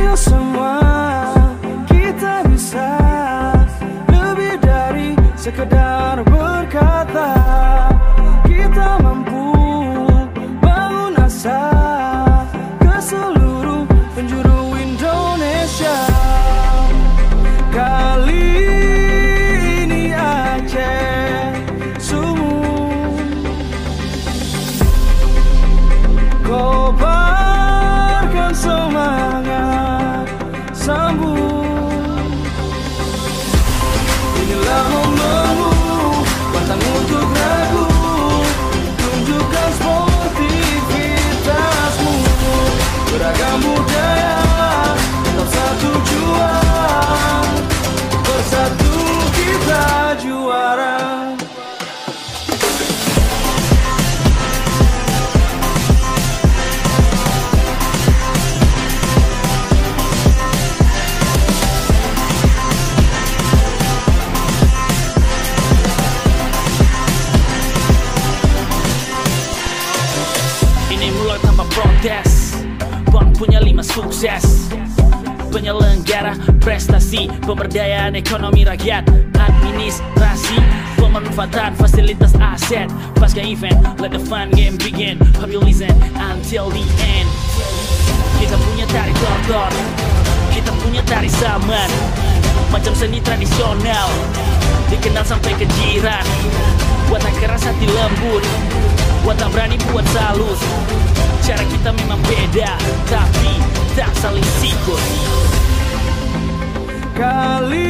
Ayo semua kita bisa lebih dari sekedar berkata. Kita mampu bangun asa ke seluruh penjuru Indonesia. Kali ini Aceh sumur, kobarkan semangat, sambut. Inilah momenmu, pantang untuk ragu, tunjukkan sportivitasmu. Beragam budaya, tetap satu jua, bersatu kita juara. Ini mulai tanpa protes, PON punya 5 sukses. Penyelenggara prestasi, pemberdayaan ekonomi rakyat, administrasi, pemanfaatan fasilitas aset. Pasca event, let the fun game begin. Hope you listen until the end. Kita punya tari tortor, kita punya tari saman, macam seni tradisional, dikenal sampai ke jiran. Buat tak keras hati lembut, buat tak berani buat salus. Cara kita memang beda, tapi tak saling sikut. Kali